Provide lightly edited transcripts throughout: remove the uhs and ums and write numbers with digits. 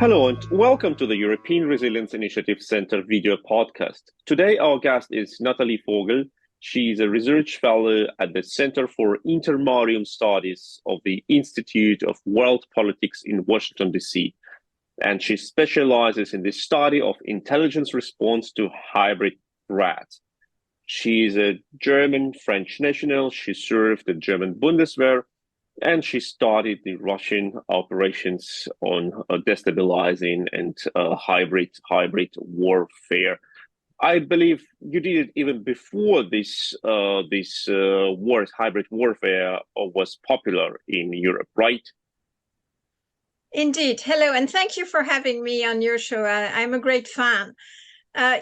Hello and welcome to the European Resilience Initiative Center video podcast. Today our guest is Nathalie Vogel. She is a research fellow at the Center for Intermarium Studies of the Institute of World Politics in Washington, D.C. And she specializes in the study of intelligence response to hybrid threats. She is a German-French national. She served the German Bundeswehr, and she studied the Russian operations on destabilizing and hybrid warfare. I believe you did it even before this hybrid warfare was popular in Europe, right? Indeed. Hello, and thank you for having me on your show. I'm a great fan.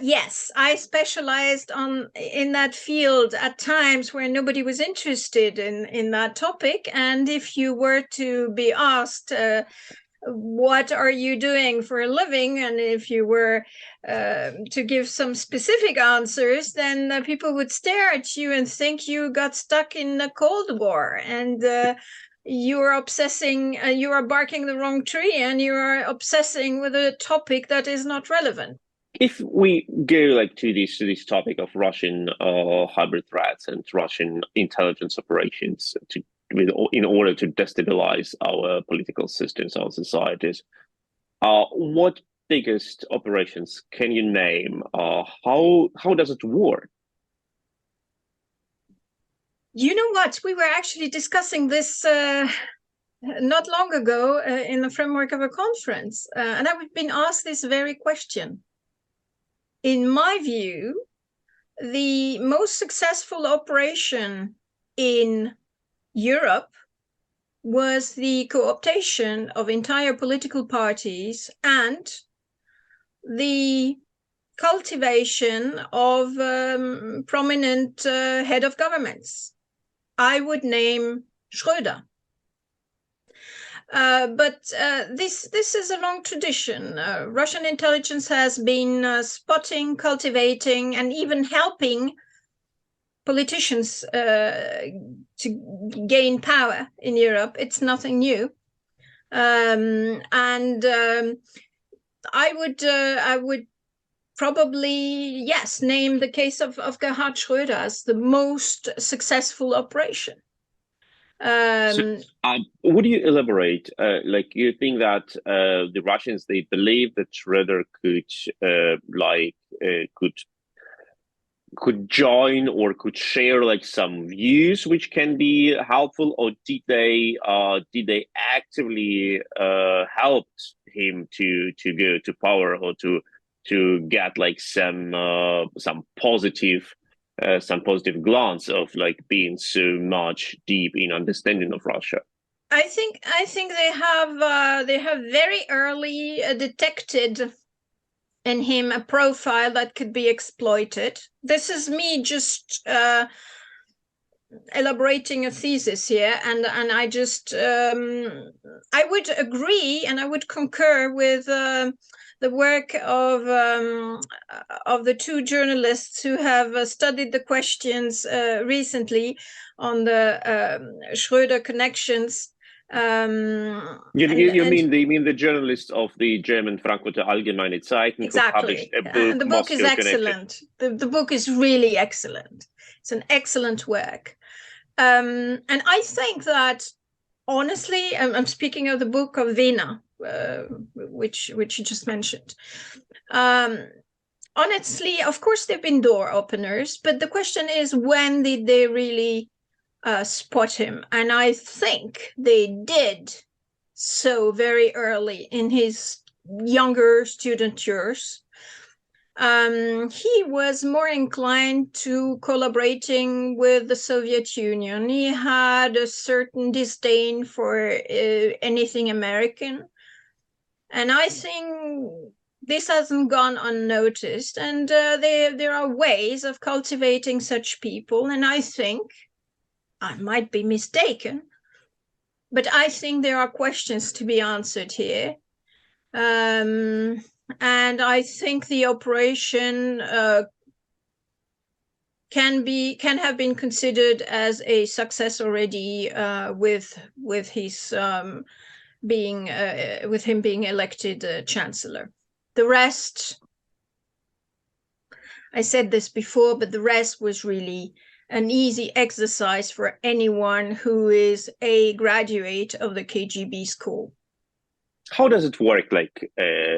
Yes, I specialized in that field at times where nobody was interested in that topic. And if you were to be asked, what are you doing for a living? And if you were to give some specific answers, then people would stare at you and think you got stuck in the Cold War. And you are obsessing, you are barking the wrong tree, and you are obsessing with a topic that is not relevant. If we go to this topic of Russian hybrid threats and Russian intelligence operations in order to destabilize our political systems, our societies, what biggest operations can you name? How does it work? You know what? We were actually discussing this not long ago in the framework of a conference, and I've been asked this very question. In my view, the most successful operation in Europe was the cooptation of entire political parties and the cultivation of prominent head of governments. I would name Schröder. But this is a long tradition. Russian intelligence has been spotting, cultivating, and even helping politicians to gain power in Europe. It's nothing new. I would probably, yes, name the case of Gerhard Schröder as the most successful operation. Would you elaborate? You think that the Russians, they believe that Schröder could join or could share some views which can be helpful, or did they actively helped him to go to power, or to get some positive glance of being so much deep in understanding of Russia? I think they have very early detected in him a profile that could be exploited. This is me just elaborating a thesis here, and I just I would agree and I would concur with the work of the two journalists who have studied the questions recently on the Schröder connections. You mean the journalists of the German Frankfurter Allgemeine Zeitung, exactly, who published a book, and the book is excellent. The book is really excellent. It's an excellent work, and I think that, honestly, I'm speaking of the book of Vena, which you just mentioned. Honestly, of course, they've been door openers, but the question is, when did they really spot him? And I think they did so very early in his younger student years. He was more inclined to collaborating with the Soviet Union. He had a certain disdain for anything American. And I think this hasn't gone unnoticed. And there are ways of cultivating such people. And I think, I might be mistaken, but I think there are questions to be answered here. And I think the operation can have been considered as a success already with his being elected chancellor. The rest, I said this before, but the rest was really an easy exercise for anyone who is a graduate of the KGB school. How does it work? Like,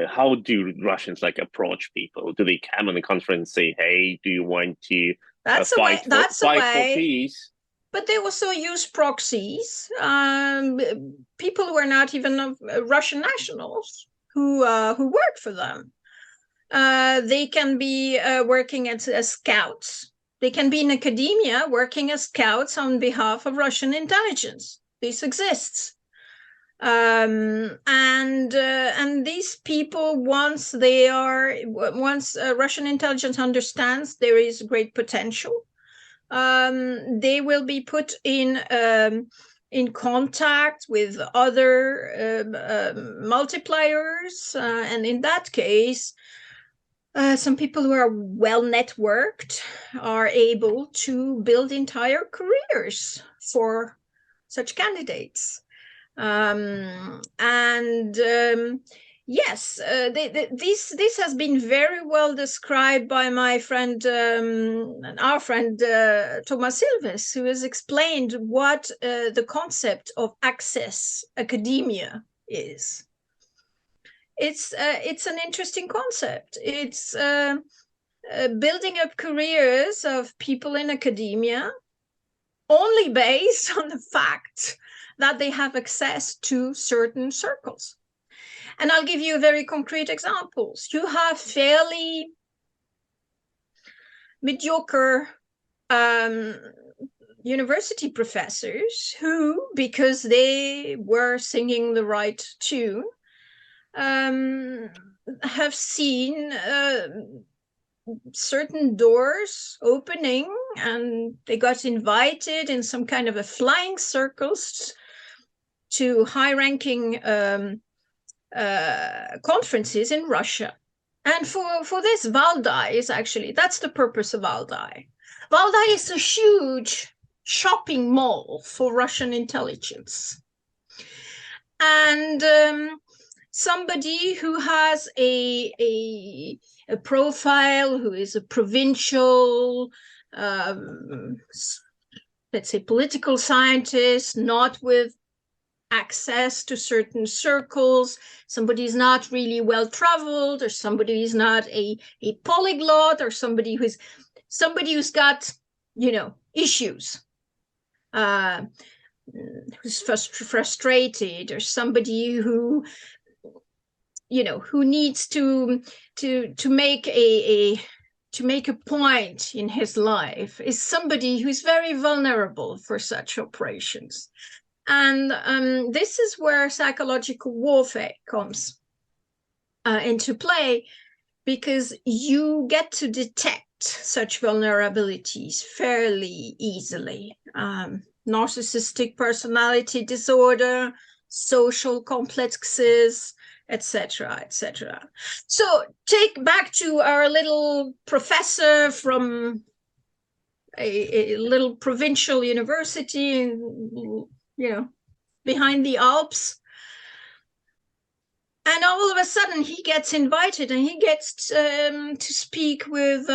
how do Russians approach people? Do they come on the conference and say, "Hey, do you want to fight for peace?" But they also use proxies, people who are not even Russian nationals who work for them. They can be working as scouts. They can be in academia working as scouts on behalf of Russian intelligence. This exists. And these people, once Russian intelligence understands there is great potential, they will be put in contact with other multipliers, and in that case, some people who are well networked are able to build entire careers for such candidates. Yes, this has been very well described by my friend, our friend Thomas Silves, who has explained what the concept of access academia is. It's an interesting concept. It's building up careers of people in academia only based on the fact that they have access to certain circles. And I'll give you very concrete examples. You have fairly mediocre university professors who, because they were singing the right tune, have seen certain doors opening, and they got invited in some kind of a flying circus to high-ranking conferences in Russia. And for this, Valdai is actually, that's the purpose of Valdai. Valdai is a huge shopping mall for Russian intelligence. And somebody who has a profile, who is a provincial, let's say political scientist, not with access to certain circles, somebody is not really well traveled, or somebody is not a polyglot, or somebody who's got, issues, who's frustrated, or somebody who needs to make a point in his life, is somebody who's very vulnerable for such operations. And this is where psychological warfare comes into play, because you get to detect such vulnerabilities fairly easily. Narcissistic personality disorder, social complexes, etc., etc. So take back to our little professor from a little provincial university, behind the Alps. And all of a sudden he gets invited, and he gets to speak with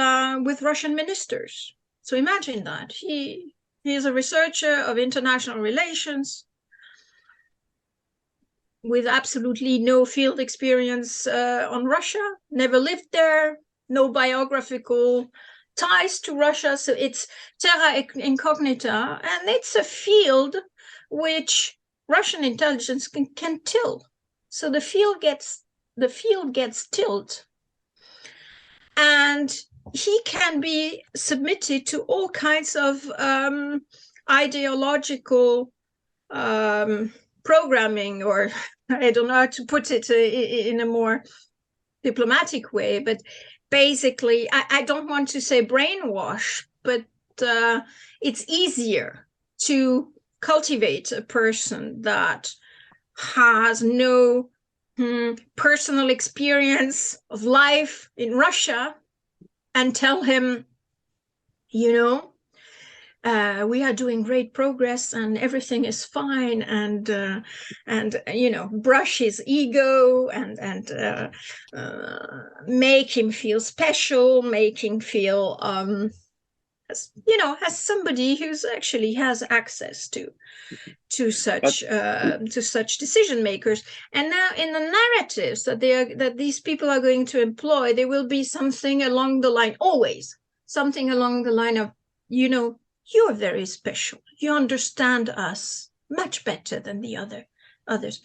Russian ministers. So imagine that. He is a researcher of international relations with absolutely no field experience on Russia, never lived there, no biographical ties to Russia. So it's terra incognita, and it's a field which Russian intelligence can till. So the field gets tilled, and he can be submitted to all kinds of ideological programming, or I don't know how to put it in a more diplomatic way, but basically, I don't want to say brainwash, but it's easier to cultivate a person that has no personal experience of life in Russia, and tell him, we are doing great progress and everything is fine, and brush his ego and make him feel special, make him feel as somebody who's actually has access to such decision makers. And now in the narratives that these people are going to employ, there will be something along the line, always something along the line of, you're very special. You understand us much better than the others.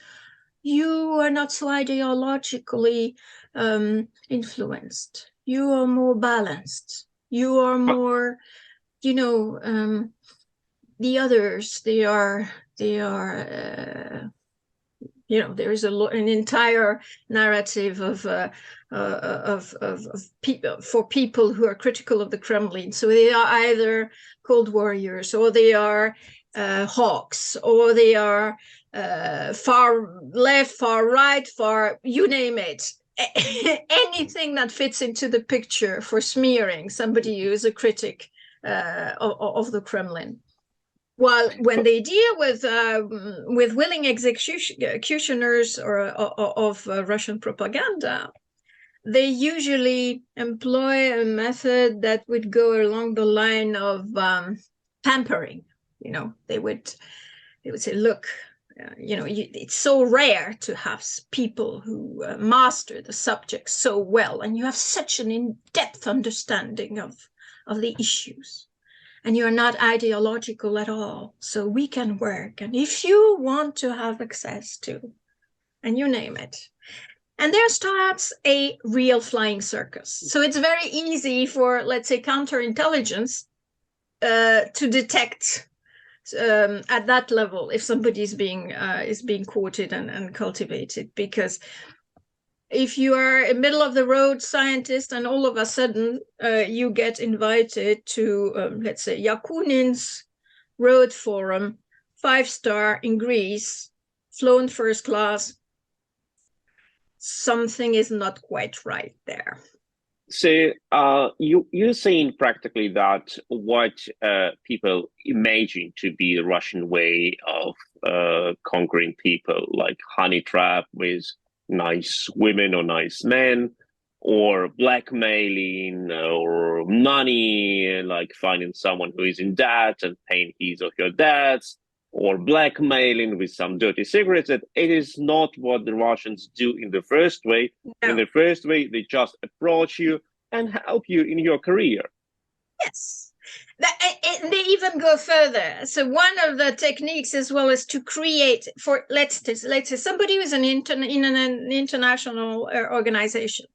You are not so ideologically influenced. You are more balanced. You are more, the others, they are there is an entire narrative of people, for people who are critical of the Kremlin. So they are either cold warriors, or they are hawks, or they are far left, far right, you name it. Anything that fits into the picture for smearing somebody who is a critic of the Kremlin. While when they deal with willing executioners of Russian propaganda, they usually employ a method that would go along the line of pampering. They would say, look, it's so rare to have people who master the subject so well, and you have such an in-depth understanding of the issues. And you're not ideological at all, so we can work. And if you want to have access to, and you name it. And there starts a real flying circus. So it's very easy for, let's say, counterintelligence to detect at that level if somebody is being courted and cultivated. Because if you are a middle of the road scientist and all of a sudden you get invited to, let's say, Yakunin's Road Forum, 5-star in Greece, flown first class, something is not quite right there. So you're saying practically that what people imagine to be the Russian way of conquering people, like honey trap with nice women or nice men, or blackmailing, or money, like finding someone who is in debt and paying his or her debts, or blackmailing with some dirty secrets, that it is not what the Russians do in the first way. No. In the first way, they just approach you and help you in your career. Yes. They even go further. So one of the techniques as well is to create, for let's say somebody who's in an international organization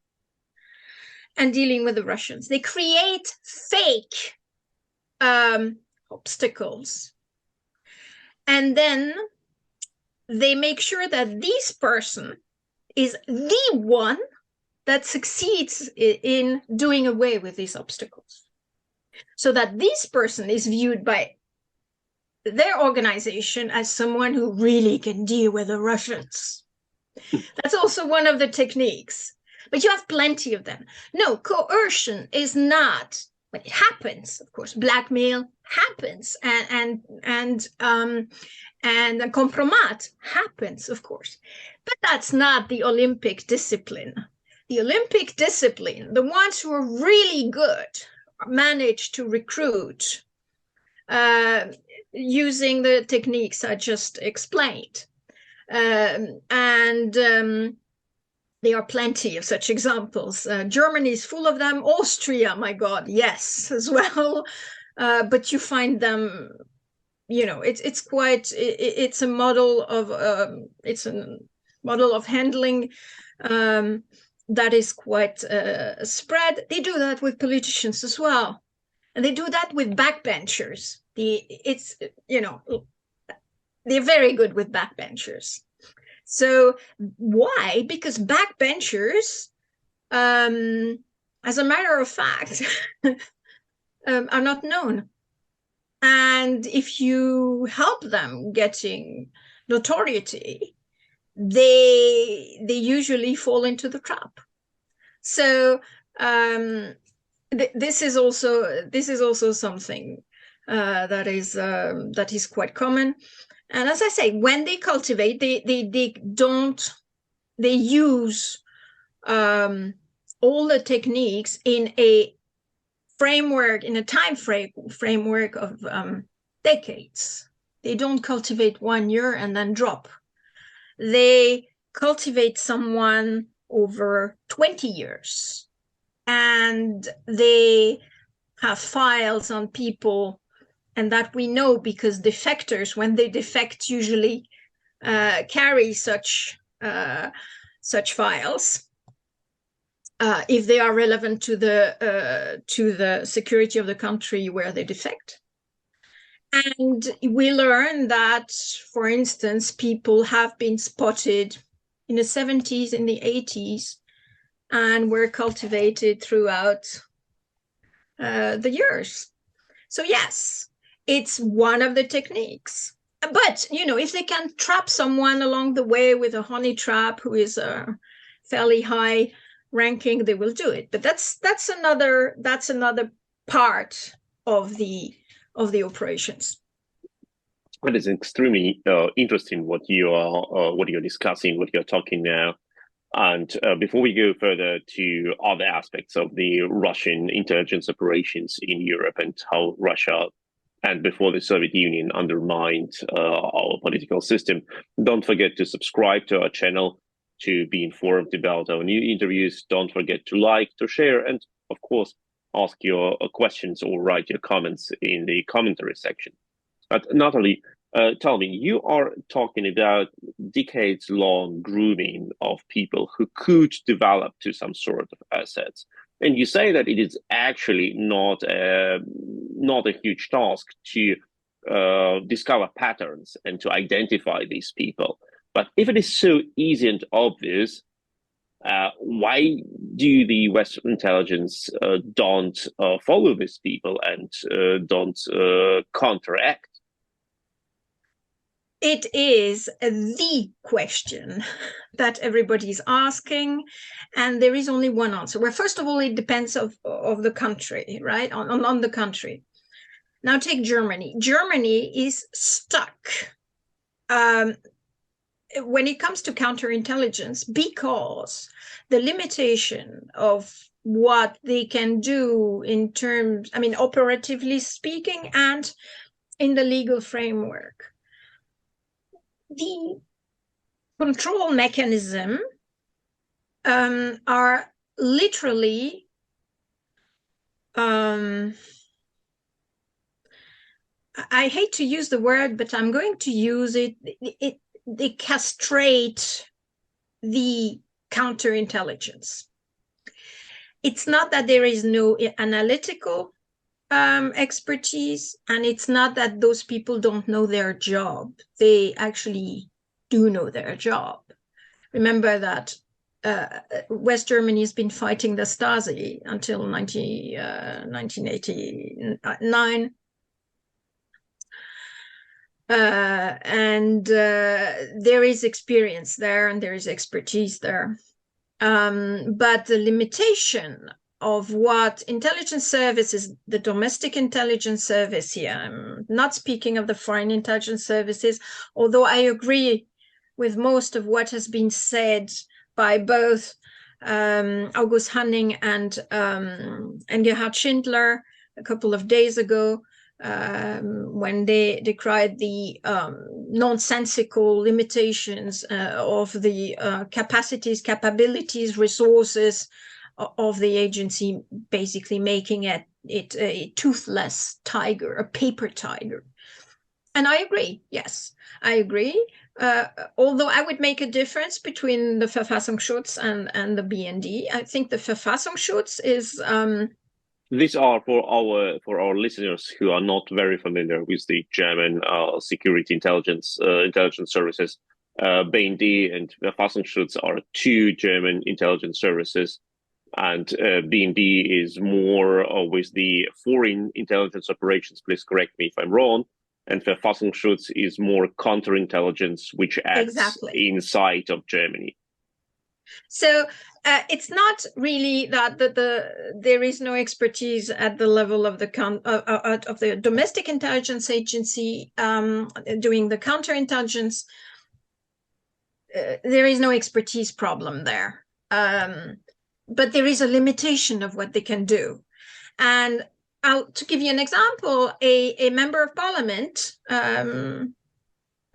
and dealing with the Russians. They create fake obstacles. And then they make sure that this person is the one that succeeds in doing away with these obstacles. So that this person is viewed by their organization as someone who really can deal with the Russians. That's also one of the techniques. But you have plenty of them. No, coercion is not, but it happens, of course. Blackmail happens, and compromat happens, of course. But that's not the Olympic discipline. The Olympic discipline, the ones who are really good, manage to recruit using the techniques I just explained. There are plenty of such examples. Germany is full of them. Austria, my God, yes, as well. But you find them, it's a model of handling that is quite spread. They do that with politicians as well. And they do that with backbenchers. They're very good with backbenchers. So why? Because backbenchers, as a matter of fact, are not known. And if you help them getting notoriety, they usually fall into the trap. So this is also something that is quite common. And as I say, when they cultivate, they use all the techniques in a framework, in a time framework of decades. They don't cultivate 1 year and then drop. They cultivate someone over 20 years, and they have files on people, and that we know because defectors, when they defect, usually carry such files if they are relevant to the security of the country where they defect. And we learn that, for instance, people have been spotted in the 70s, in the 80s, and were cultivated throughout the years. So yes, it's one of the techniques. But, if they can trap someone along the way with a honey trap who is fairly high ranking, they will do it. But that's another part of the operations. It is extremely interesting what you're discussing, what you're talking now. And before we go further to other aspects of the Russian intelligence operations in Europe and how Russia and before the Soviet Union undermined our political system, don't forget to subscribe to our channel to be informed about our new interviews. Don't forget to like, to share, and of course, ask your questions or write your comments in the commentary section. But Nathalie, tell me, you are talking about decades-long grooming of people who could develop to some sort of assets. And you say that it is actually not a huge task to discover patterns and to identify these people. But if it is so easy and obvious, why do the Western intelligence don't follow these people and don't counteract? It is the question that everybody's asking, and there is only one answer. Well, first of all, it depends of the country, right? On the country. Now take Germany. Germany is stuck when it comes to counterintelligence because the limitation of what they can do in terms, operatively speaking, and in the legal framework. The control mechanism are literally I hate to use the word, but I'm going to use it. They castrate the counterintelligence. It's not that there is no analytical expertise, and it's not that those people don't know their job. They actually do know their job. Remember that West Germany has been fighting the Stasi until 1989. And there is experience there and there is expertise there. But the limitation of what intelligence services, the domestic intelligence service here, I'm not speaking of the foreign intelligence services, although I agree with most of what has been said by both August Hanning and Gerhard Schindler a couple of days ago, when they decried the nonsensical limitations of the capabilities, resources of the agency, basically making it a toothless tiger, a paper tiger. And I agree, yes, I agree. Although I would make a difference between the Verfassungsschutz and the BND. I think the Verfassungsschutz is... These are for our listeners who are not very familiar with the German security intelligence services. BND and Verfassungsschutz are two German intelligence services, and BND is more with the foreign intelligence operations. Please correct me if I'm wrong. And Verfassungsschutz is more counterintelligence, which acts inside of Germany. So it's not really that there is no expertise at the level of the domestic intelligence agency doing the counterintelligence. There is no expertise problem there, but there is a limitation of what they can do. And to give you an example, a member of parliament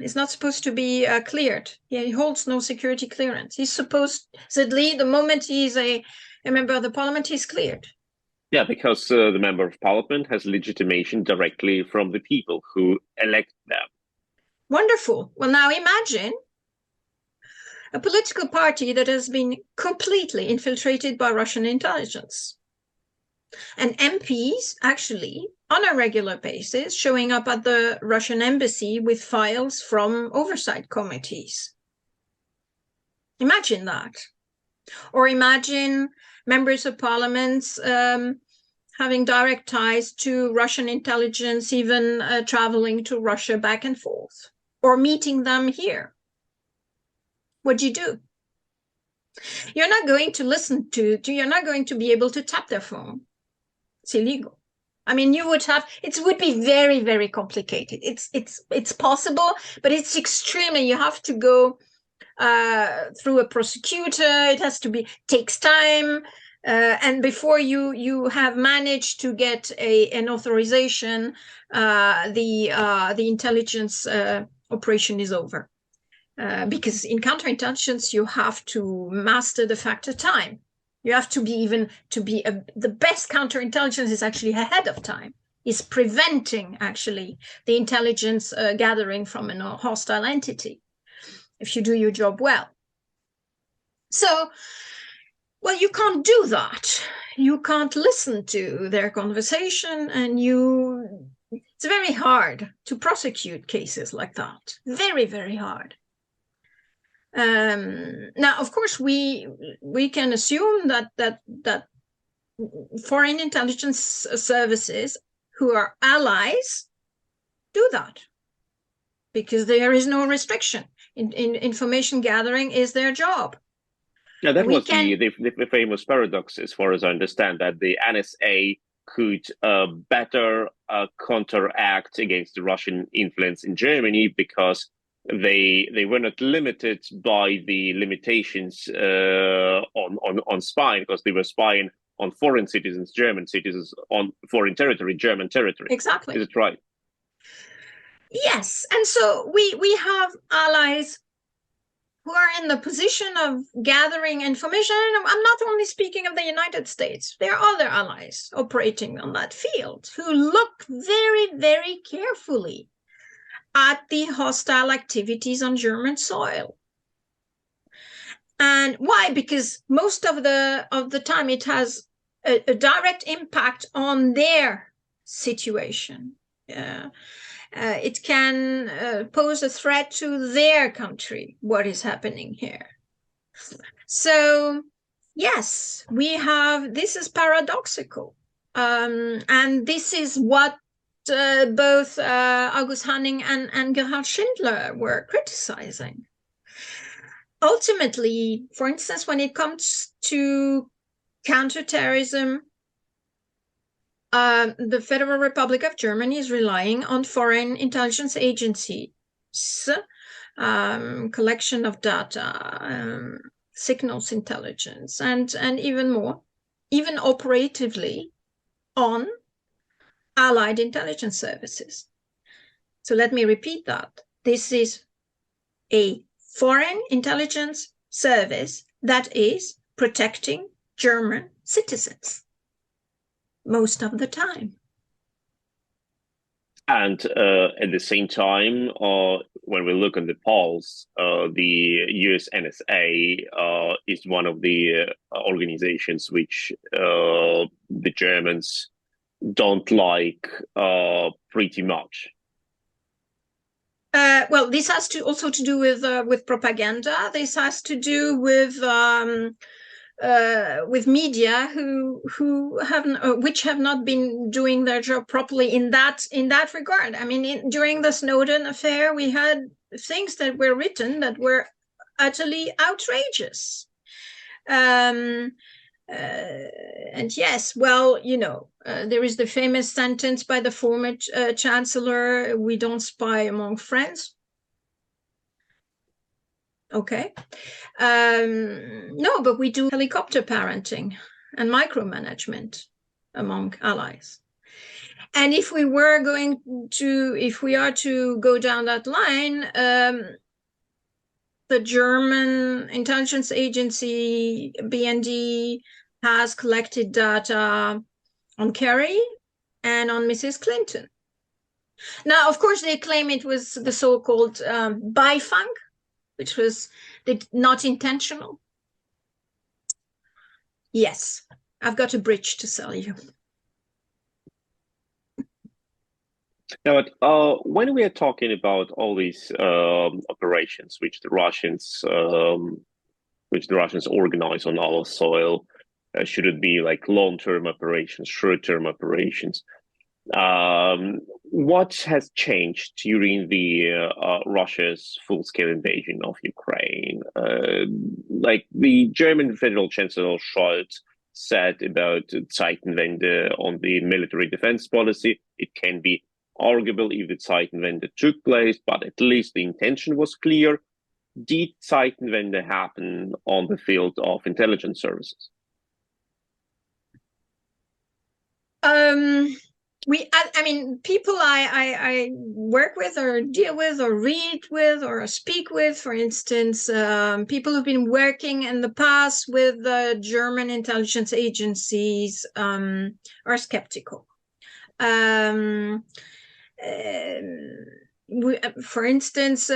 is not supposed to be cleared. He holds no security clearance. He's supposedly, the moment he's a member of the parliament, he's cleared. Yeah, because the member of parliament has legitimation directly from the people who elect them. Wonderful. Well, now imagine a political party that has been completely infiltrated by Russian intelligence. And MPs actually, on a regular basis, showing up at the Russian embassy with files from oversight committees. Imagine that. Or imagine members of parliaments having direct ties to Russian intelligence, even traveling to Russia back and forth, or meeting them here. What do you do? You're not going to listen to, you're not going to be able to tap their phone. It's illegal. I mean, it would be very, very complicated. It's possible, but it's extremely, you have to go through a prosecutor. It has to takes time. And before you have managed to get an authorization, the intelligence operation is over. Because in counterintelligence, you have to master the factor time. You have to be the best counterintelligence is actually ahead of time, is preventing actually the intelligence gathering from a hostile entity, if you do your job well. So, well, you can't do that. You can't listen to their conversation, and it's very hard to prosecute cases like that. Very, very hard. Now, of course, we can assume that foreign intelligence services who are allies do that, because there is no restriction. In information gathering is their job. Yeah, that was the famous paradox, as far as I understand, that the NSA could better counteract against the Russian influence in Germany because they were not limited by the limitations on spying, because they were spying on foreign citizens, German citizens, on foreign territory, German territory. Exactly. Is it right? Yes, and so we have allies who are in the position of gathering information. And I'm not only speaking of the United States. There are other allies operating on that field who look very, very carefully at the hostile activities on German soil. And why? Because most of the time it has a direct impact on their situation. It can pose a threat to their country, what is happening here. So, yes, this is paradoxical. And this is what both August Hanning and Gerhard Schindler were criticizing. Ultimately, for instance, when it comes to counterterrorism, the Federal Republic of Germany is relying on foreign intelligence agencies, collection of data, signals intelligence, and even more, even operatively, on allied intelligence services. So let me repeat that. This is a foreign intelligence service that is protecting German citizens most of the time. And at the same time, when we look at the polls, the US NSA is one of the organizations which the Germans don't like pretty much. Well, this has also to do with propaganda. This has to do with media which have not been doing their job properly in that regard. I mean, during the Snowden affair, we had things that were written that were utterly outrageous. And yes, well, there is the famous sentence by the former chancellor, "We don't spy among friends." Okay. No, but we do helicopter parenting and micromanagement among allies. And if we are to go down that line, the German intelligence agency, BND, has collected data on Kerry and on Mrs. Clinton. Now, of course, they claim it was the so-called Beifang, which was not intentional. Yes, I've got a bridge to sell you. Now, when we are talking about all these operations which the Russians organize on our soil, should it be like long-term operations, short-term operations? What has changed during the Russia's full-scale invasion of Ukraine? Like the German Federal Chancellor Schröder said about Zeitenwende on the military defense policy, it can be arguable if the Zeitenwende took place, but at least the intention was clear. Did Zeitenwende happen on the field of intelligence services? People I work with or deal with or read with or speak with, for instance, people who've been working in the past with the German intelligence agencies are skeptical. For instance,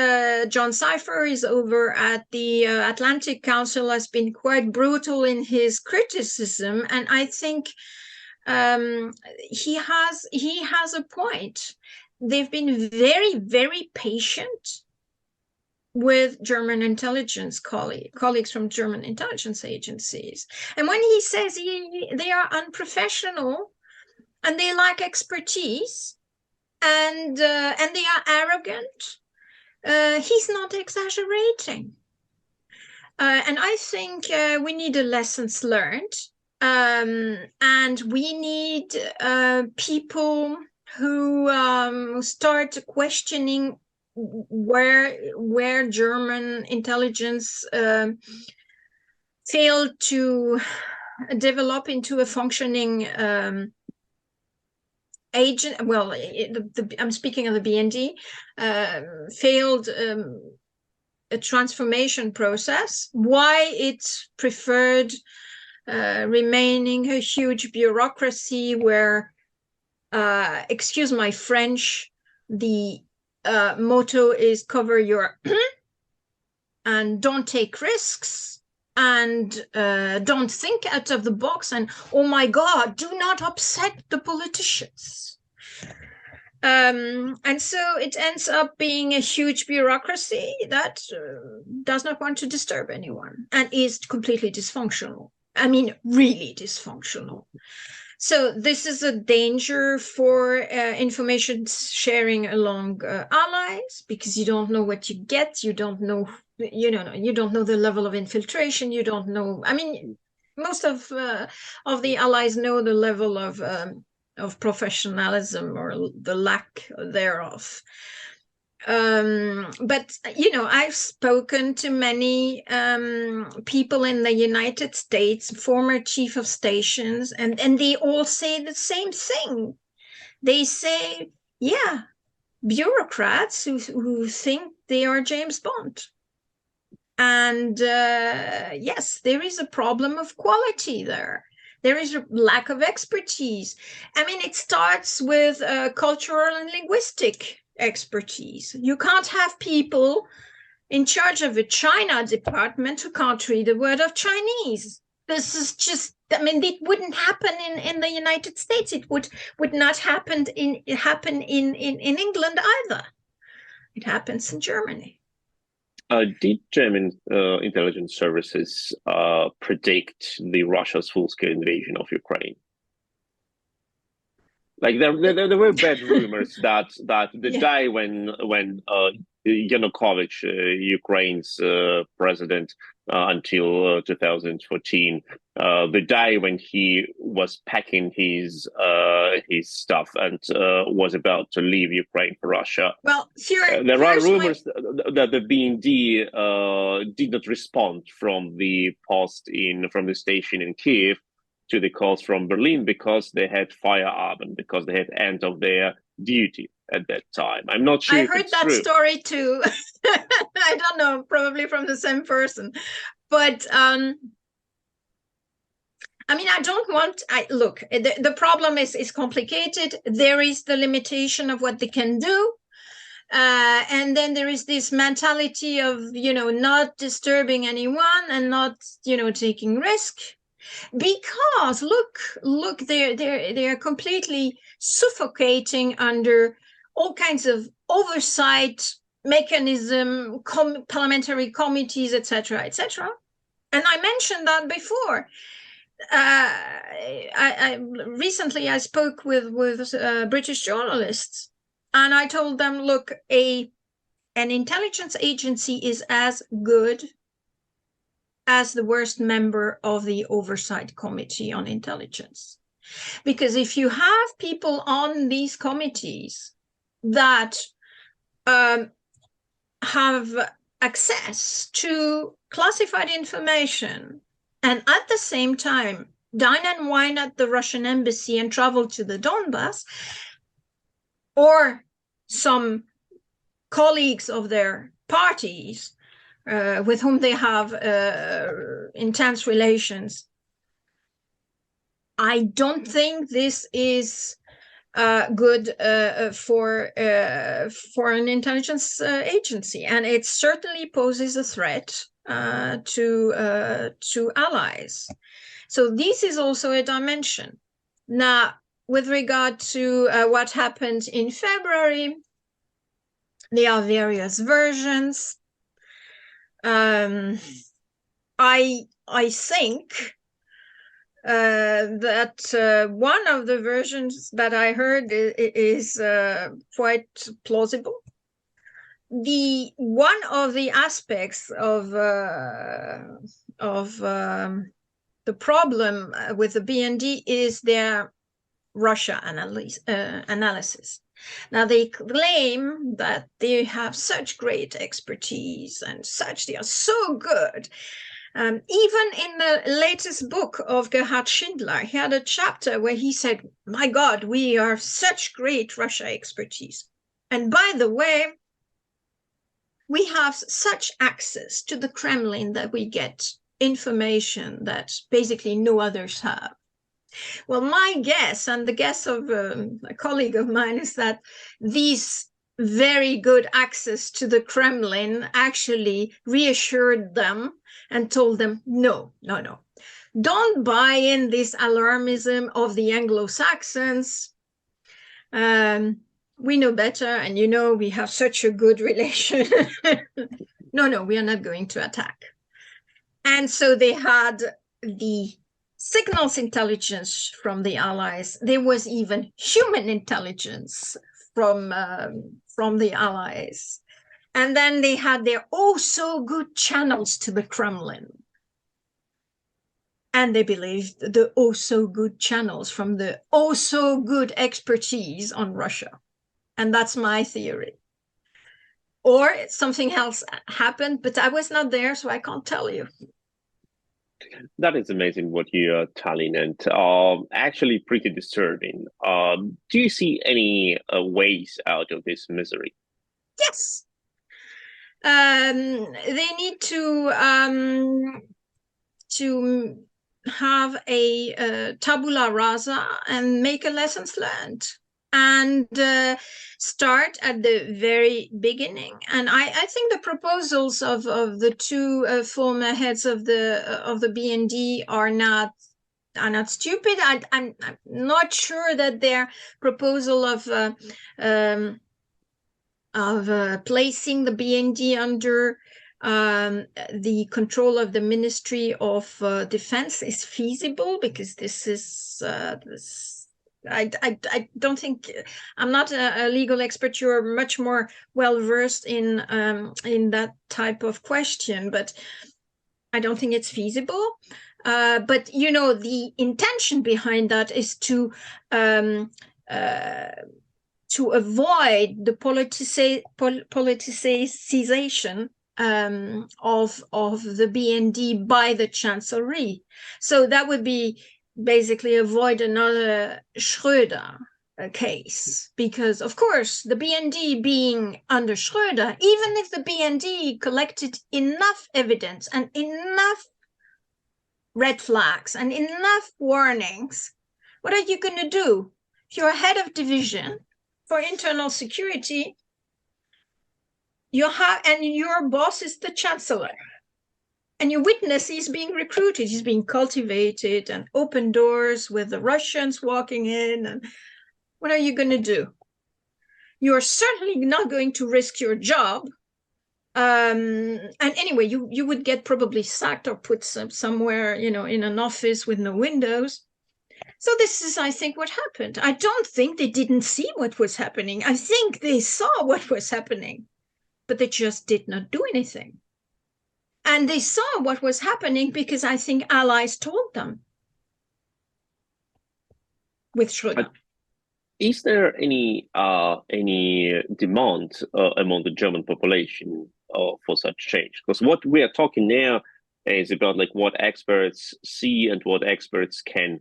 John Cipher is over at the Atlantic Council, has been quite brutal in his criticism, and I think he has a point. They've been very, very patient with German intelligence colleagues from German intelligence agencies, and when he says they are unprofessional and they lack expertise and they are arrogant, he's not exaggerating. And I think we need a lessons learned. And we need people who start questioning where German intelligence failed to develop into a functioning agent. Well, I'm speaking of the BND, failed a transformation process, why it preferred remaining a huge bureaucracy where, excuse my French, the motto is cover your and don't take risks and don't think out of the box, and oh my God, do not upset the politicians. And so it ends up being a huge bureaucracy that does not want to disturb anyone and is completely dysfunctional. I mean, really dysfunctional. So this is a danger for information sharing among allies, because you don't know what you get. You don't know, you don't know the level of infiltration. You don't know. I mean, most of the allies know the level of professionalism or the lack thereof. But I've spoken to many people in the United States, former chief of stations, and they all say the same thing. They say, yeah, bureaucrats who think they are James Bond. And yes, there is a problem of quality there. There is a lack of expertise. I mean, it starts with cultural and linguistic expertise. You can't have people in charge of a China department who can't read a word of Chinese. This is just, I mean, it wouldn't happen in the United States. It would not happen in England either. It happens in Germany. Did German intelligence services predict the Russia's full-scale invasion of Ukraine? Like there were bad rumors that the day when Yanukovych, Ukraine's president, until 2014. The day when he was packing his stuff and was about to leave Ukraine for Russia. Well, there are rumors that the BND did not respond from the from the station in Kiev to the calls from Berlin because they had Feierabend, because they had end of their duty at that time. I'm not sure. I heard that story too. I don't know, probably from the same person. But I mean, I don't want. Look. The problem is complicated. There is the limitation of what they can do, and then there is this mentality of not disturbing anyone and not taking risk. Because look, they're completely suffocating under all kinds of oversight mechanism, parliamentary committees, etc., etc. And I mentioned that before. I recently spoke with British journalists, and I told them, look, an intelligence agency is as good as the worst member of the Oversight Committee on Intelligence. Because if you have people on these committees that have access to classified information and at the same time dine and wine at the Russian embassy and travel to the Donbass, or some colleagues of their parties with whom they have intense relations, I don't think this is good for an intelligence agency, and it certainly poses a threat to allies. So this is also a dimension. Now, with regard to what happened in February, there are various versions. I think that one of the versions that I heard is quite plausible. One of the aspects of the problem with the BND is their Russia analysis. Now, they claim that they have such great expertise and they are so good. Even in the latest book of Gerhard Schindler, he had a chapter where he said, my God, we are such great Russia expertise. And by the way, we have such access to the Kremlin that we get information that basically no others have. Well, my guess, and the guess of a colleague of mine, is that these very good access to the Kremlin actually reassured them and told them, no, don't buy in this alarmism of the Anglo-Saxons. We know better, and we have such a good relation. No, we are not going to attack. And so they had the signals intelligence from the Allies. There was even human intelligence from the Allies. And then they had their oh-so-good channels to the Kremlin. And they believed the oh-so-good channels from the oh-so-good expertise on Russia. And that's my theory. Or something else happened, but I was not there, so I can't tell you. That is amazing what you are telling, and actually pretty disturbing. Do you see any ways out of this misery? Yes. They need to have a tabula rasa and make a lessons learned, and start at the very beginning. And I think the proposals of the two former heads of the BND are not stupid. I'm not sure that their proposal of placing the BND under the control of the Ministry of Defense is feasible, because this is I don't think, I'm not a legal expert. You're much more well versed in that type of question, but I don't think it's feasible. But, the intention behind that is to avoid the politicization of the BND by the chancellery. So that would be basically avoid another Schröder case, because of course the BND being under Schröder, even if the BND collected enough evidence and enough red flags and enough warnings, what are you going to do? If you're head of division for internal security, and your boss is the chancellor, and your witness is being recruited, he's being cultivated, and open doors with the Russians walking in, and what are you going to do? You're certainly not going to risk your job. And anyway, you would get probably sacked or put somewhere, in an office with no windows. So this is, I think, what happened. I don't think they didn't see what was happening. I think they saw what was happening, but they just did not do anything. And they saw what was happening because I think allies told them with Schröder. Is there any demand among the German population for such change? Because what we are talking now is about like what experts see and what experts can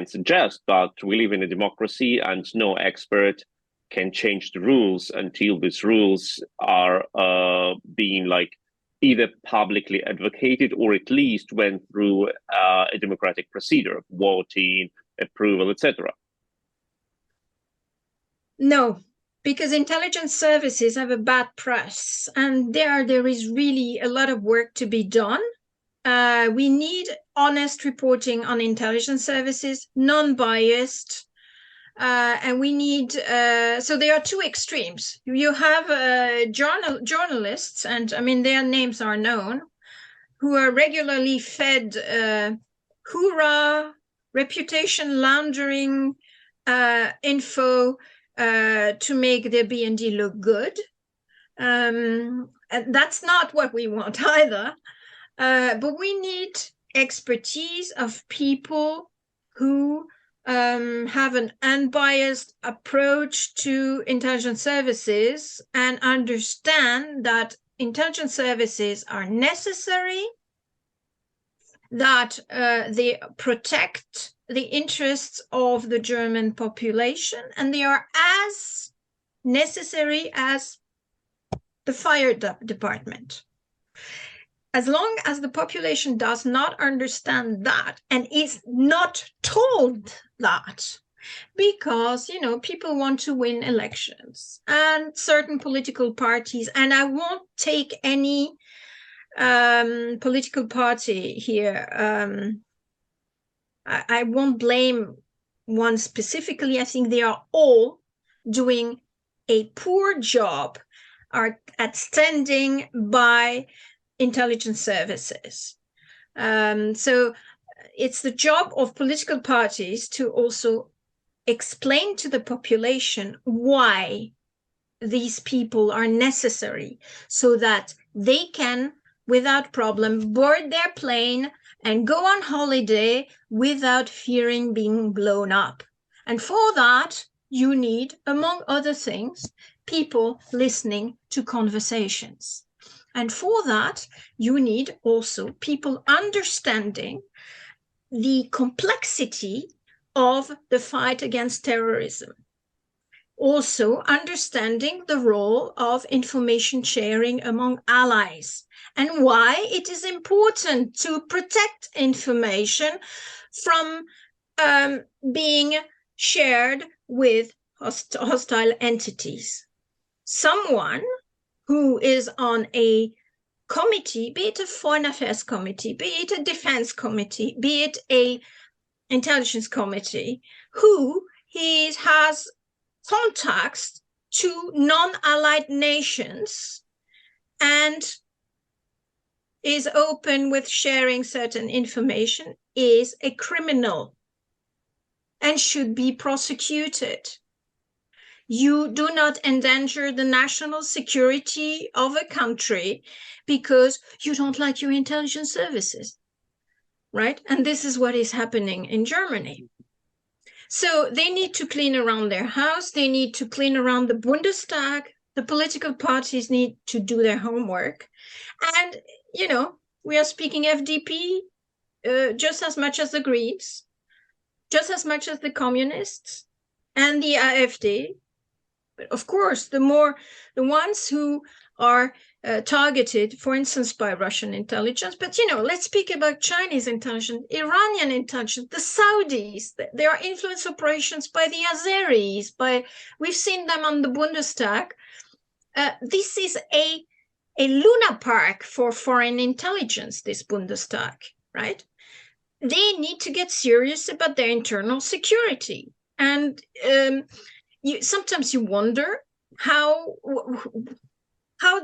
suggest, but we live in a democracy and no expert can change the rules until these rules are being like either publicly advocated or at least went through a democratic procedure of voting, approval, etc. No, because intelligence services have a bad press, and there is really a lot of work to be done. We need honest reporting on intelligence services, non-biased, and we need, so there are two extremes. You have journalists, and I mean, their names are known, who are regularly fed hoorah, reputation laundering info to make their BND look good. And that's not what we want either. But we need expertise of people who have an unbiased approach to intelligence services and understand that intelligence services are necessary, that they protect the interests of the German population, and they are as necessary as the fire department. As long as the population does not understand that and is not told that, because, people want to win elections and certain political parties, and I won't take any political party here. I won't blame one specifically. I think they are all doing a poor job at standing by intelligence services. So it's the job of political parties to also explain to the population why these people are necessary, so that they can, without problem, board their plane and go on holiday without fearing being blown up. And for that, you need, among other things, people listening to conversations. And for that, you need also people understanding the complexity of the fight against terrorism. Also understanding the role of information sharing among allies, and why it is important to protect information from being shared with hostile entities. Someone who is on a committee, be it a foreign affairs committee, be it a defense committee, be it a intelligence committee, who has contacts to non-allied nations and is open with sharing certain information, is a criminal and should be prosecuted. You do not endanger the national security of a country because you don't like your intelligence services, right? And this is what is happening in Germany. So they need to clean around their house. They need to clean around the Bundestag. The political parties need to do their homework. And, you know, we are speaking FDP just as much as the Greens, just as much as the communists and the AfD. But of course, the ones who are targeted, for instance, by Russian intelligence. But, you know, let's speak about Chinese intelligence, Iranian intelligence, the Saudis. There are influence operations by the Azeris. We've seen them on the Bundestag. This is a Luna Park for foreign intelligence, this Bundestag, right? They need to get serious about their internal security. And sometimes you wonder how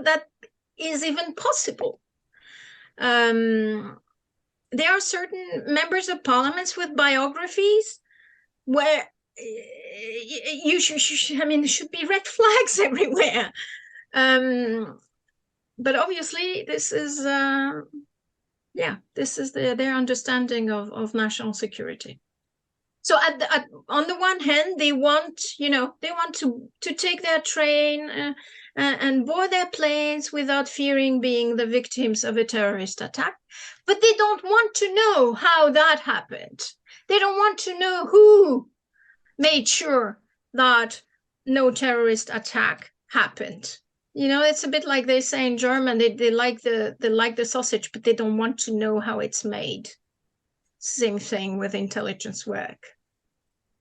that is even possible. There are certain members of parliaments with biographies where there should be red flags everywhere. But obviously, this is their understanding of national security. So on the one hand, they want to take their train and board their planes without fearing being the victims of a terrorist attack. But they don't want to know how that happened. They don't want to know who made sure that no terrorist attack happened. You know, it's a bit like they say in German, they like the sausage, but they don't want to know how it's made. Same thing with intelligence work.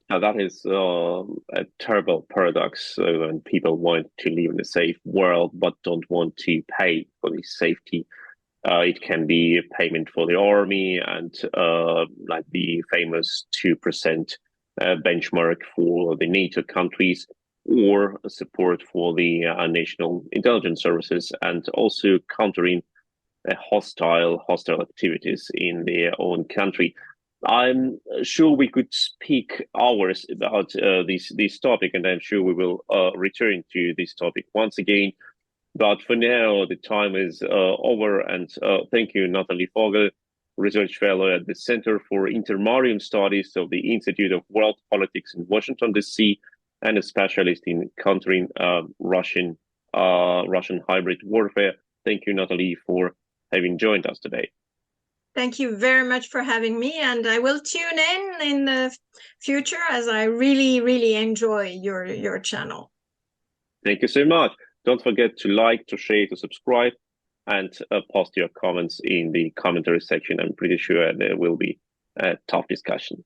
Now, that is a terrible paradox when people want to live in a safe world but don't want to pay for the safety. It can be a payment for the army and like the famous 2% benchmark for the NATO countries, or support for the national intelligence services, and also countering hostile activities in their own country. I'm sure we could speak hours about this topic, and I'm sure we will return to this topic once again. But for now, the time is over, and thank you, Nathalie Vogel, Research Fellow at the Center for Intermarium Studies of the Institute of World Politics in Washington, D.C., and a specialist in countering Russian hybrid warfare. Thank you, Nathalie, for having joined us today. Thank you very much for having me, and I will tune in the future, as I really, really enjoy your channel. Thank you so much. Don't forget to like, to share, to subscribe, and post your comments in the commentary section. I'm pretty sure there will be a tough discussion.